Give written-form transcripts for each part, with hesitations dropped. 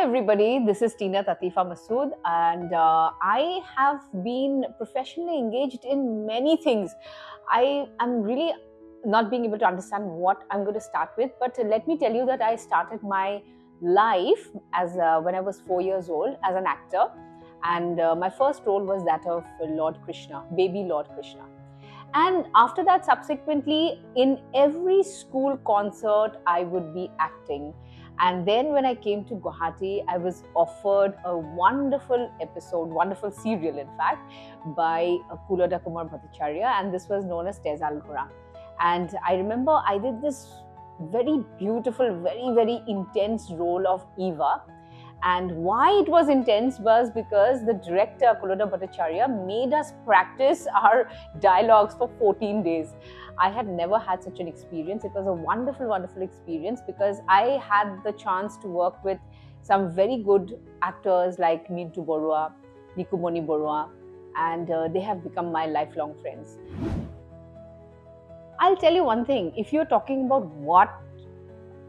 everybody, this is Tinat Atifa Masood, and I have been professionally engaged in many things. I am really not being able to understand what I'm going to start with, but let me tell you that I started my life as when I was 4 years old as an actor, and my first role was that of Lord Krishna, baby Lord Krishna. And after that, subsequently, in every school concert, I would be acting. And then when I came to Guwahati, I was offered a wonderful episode, wonderful serial, in fact, by Kuloda Kumar Bhattacharya, and this was known as Tezal Ghora. And I remember I did this very beautiful, very, very intense role of Eva. And why it was intense was because the director, Kuloda Bhattacharya, made us practice our dialogues for 14 days. I had never had such an experience. It was a wonderful, wonderful experience because I had the chance to work with some very good actors like Mintu Borua, Nikumoni Borua, and they have become my lifelong friends. I'll tell you one thing, if you're talking about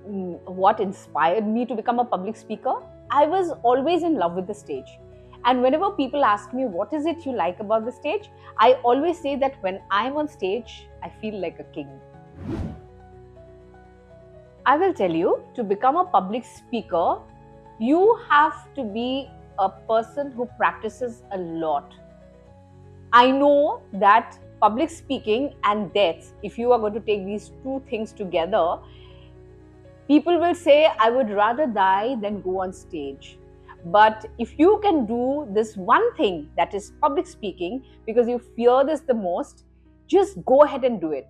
what inspired me to become a public speaker, I was always in love with the stage. And whenever people ask me, what is it you like about the stage? I always say that when I'm on stage, I feel like a king. I will tell you, to become a public speaker, you have to be a person who practices a lot. I know that public speaking and death, if you are going to take these two things together, people will say, I would rather die than go on stage. But if you can do this one thing, that is public speaking, because you fear this the most, just go ahead and do it.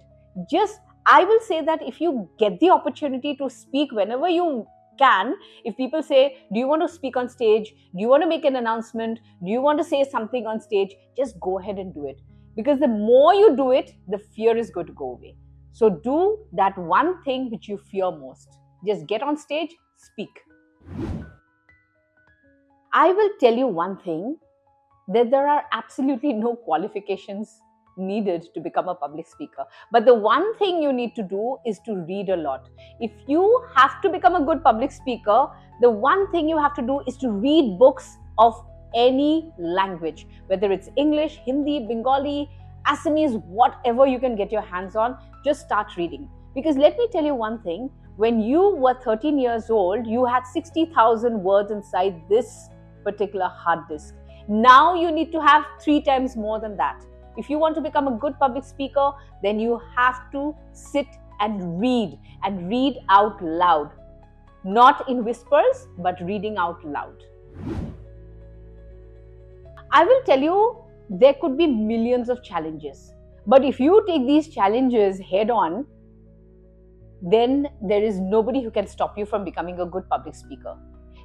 I will say that if you get the opportunity to speak whenever you can, if people say, do you want to speak on stage? Do you want to make an announcement? Do you want to say something on stage? Just go ahead and do it. Because the more you do it, the fear is going to go away. So do that one thing which you fear most. Just get on stage, speak. I will tell you one thing, that there are absolutely no qualifications needed to become a public speaker. But the one thing you need to do is to read a lot. If you have to become a good public speaker, the one thing you have to do is to read books of any language, whether it's English, Hindi, Bengali, Assamese, whatever you can get your hands on, just start reading. Because let me tell you one thing, when you were 13 years old, you had 60,000 words inside this particular hard disk. Now you need to have 3 times more than that. If you want to become a good public speaker, then you have to sit and read out loud. Not in whispers, but reading out loud. I will tell you, there could be millions of challenges. But if you take these challenges head on, then there is nobody who can stop you from becoming a good public speaker.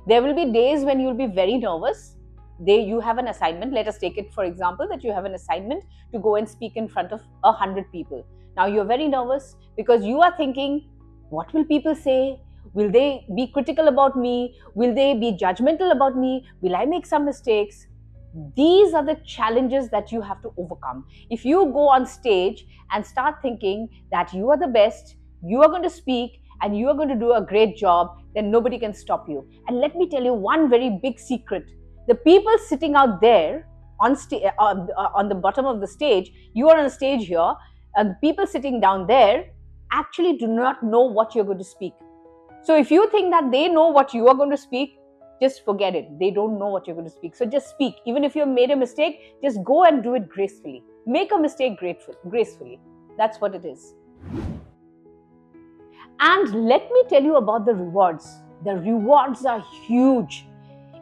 There will be days when you'll be very nervous. You have an assignment. Let us take it, for example, that you have an assignment to go and speak in front of 100 people. Now you're very nervous because you are thinking, what will people say? Will they be critical about me? Will they be judgmental about me? Will I make some mistakes? These are the challenges that you have to overcome. If you go on stage and start thinking that you are the best, you are going to speak and you are going to do a great job, then nobody can stop you. And let me tell you one very big secret. The people sitting out there on the bottom of the stage, you are on a stage here, and the people sitting down there actually do not know what you're going to speak. So if you think that they know what you are going to speak, just forget it. They don't know what you're going to speak. So just speak. Even if you've made a mistake, just go and do it gracefully. Make a mistake gracefully. That's what it is. And let me tell you about the rewards. The rewards are huge.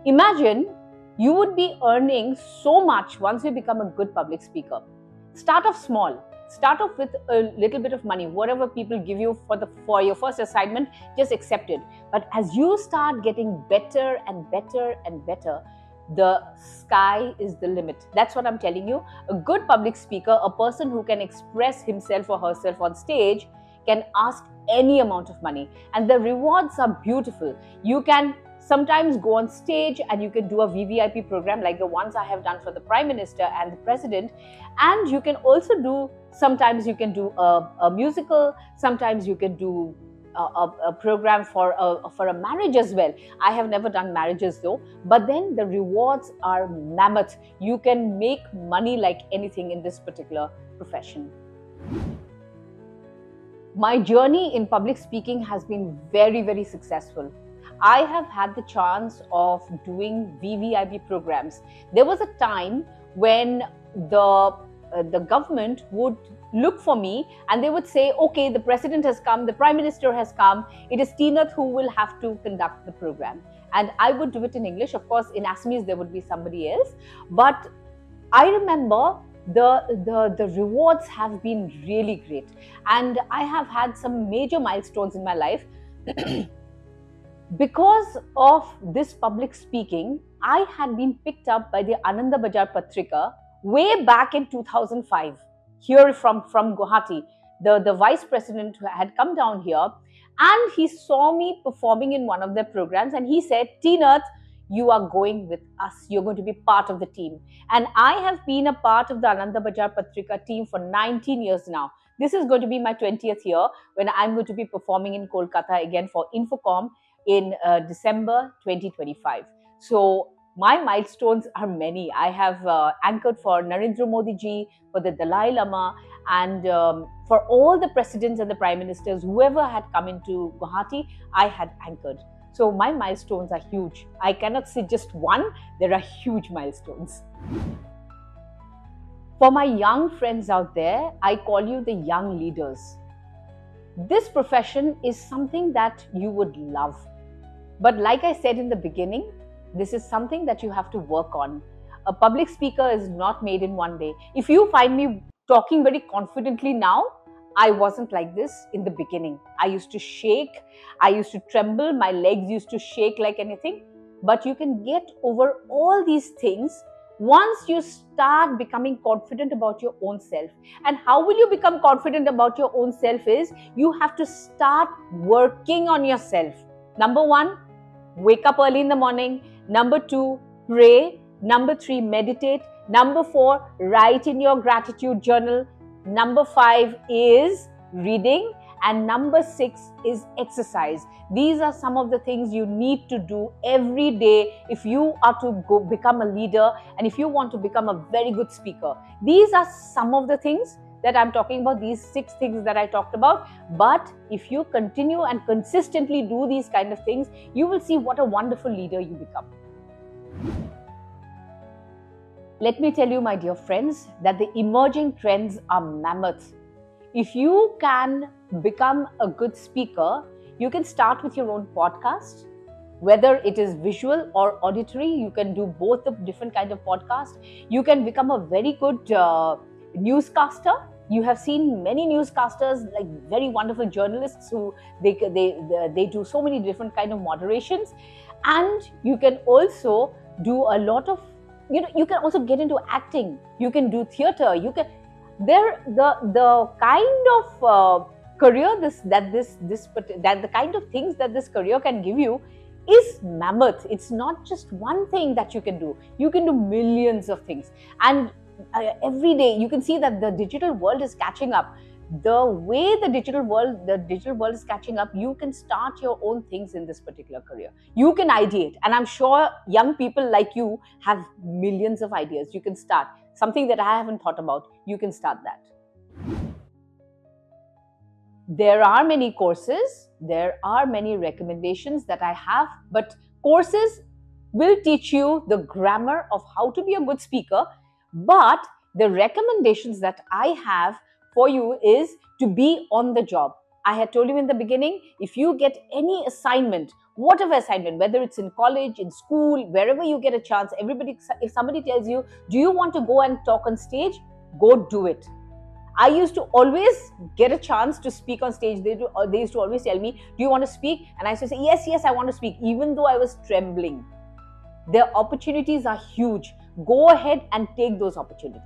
Imagine you would be earning so much once you become a good public speaker. Start off small. Start off with a little bit of money. Whatever people give you for your first assignment, just accept it. But as you start getting better and better and better, the sky is the limit. That's what I'm telling you. A good public speaker, a person who can express himself or herself on stage, can ask any amount of money. And the rewards are beautiful. You can sometimes go on stage and you can do a VVIP program like the ones I have done for the Prime Minister and the President. And you can also do, sometimes you can do a musical, sometimes you can do a program for a marriage as well. I have never done marriages though, but then the rewards are mammoth. You can make money like anything in this particular profession. My journey in public speaking has been very, very successful. I have had the chance of doing VVIP programs. There was a time when the government would look for me and they would say, okay, the president has come, the prime minister has come, it is Tinat who will have to conduct the program. And I would do it in English. Of course, in Assamese, there would be somebody else. But I remember the rewards have been really great. And I have had some major milestones in my life. Because of this public speaking, I had been picked up by the Ananda Bajar Patrika way back in 2005, here from Guwahati. The vice president had come down here and he saw me performing in one of their programs and he said, Tinat, you are going with us. You're going to be part of the team. And I have been a part of the Ananda Bajar Patrika team for 19 years now. This is going to be my 20th year when I'm going to be performing in Kolkata again for Infocom in December 2025. So my milestones are many. I have anchored for Narendra Modi ji, for the Dalai Lama, and for all the presidents and the prime ministers, whoever had come into Guwahati, I had anchored. So my milestones are huge. I cannot say just one, there are huge milestones. For my young friends out there, I call you the young leaders. This profession is something that you would love. But like I said in the beginning, this is something that you have to work on. A public speaker is not made in one day. If you find me talking very confidently now, I wasn't like this in the beginning. I used to shake, I used to tremble, my legs used to shake like anything. But you can get over all these things once you start becoming confident about your own self. And how will you become confident about your own self is you have to start working on yourself. Number one, wake up early in the morning. Number two, pray. Number three, meditate. Number four, write in your gratitude journal. Number five is reading. And number six is exercise. These are some of the things you need to do every day if you are to go become a leader and if you want to become a very good speaker. These are some of the things that I'm talking about, these 6 things that I talked about. But if you continue and consistently do these kind of things, you will see what a wonderful leader you become. Let me tell you, my dear friends, that the emerging trends are mammoth. If you can become a good speaker, you can start with your own podcast. Whether it is visual or auditory, you can do both the different kind of podcast. You can become a very good newscaster. You have seen many newscasters, like very wonderful journalists who they do so many different kind of moderations. And you can also do a lot of, you can also get into acting. You can do theater. You can, the kind of career the kind of things that this career can give you is mammoth. It's not just one thing that you can do. You can do millions of things. And every day you can see that the digital world is catching up. The way the digital world is catching up, you can start your own things in this particular career. You can ideate, and I'm sure young people like you have millions of ideas. You can start something that I haven't thought about. You can start that. There are many courses, there are many recommendations that I have, but courses will teach you the grammar of how to be a good speaker. But the recommendations that I have for you is to be on the job. I had told you in the beginning, if you get any assignment, whatever assignment, whether it's in college, in school, wherever you get a chance, if somebody tells you, do you want to go and talk on stage? Go do it. I used to always get a chance to speak on stage. They used to always tell me, do you want to speak? And I used to say, yes, I want to speak, even though I was trembling. The opportunities are huge. Go ahead and take those opportunities.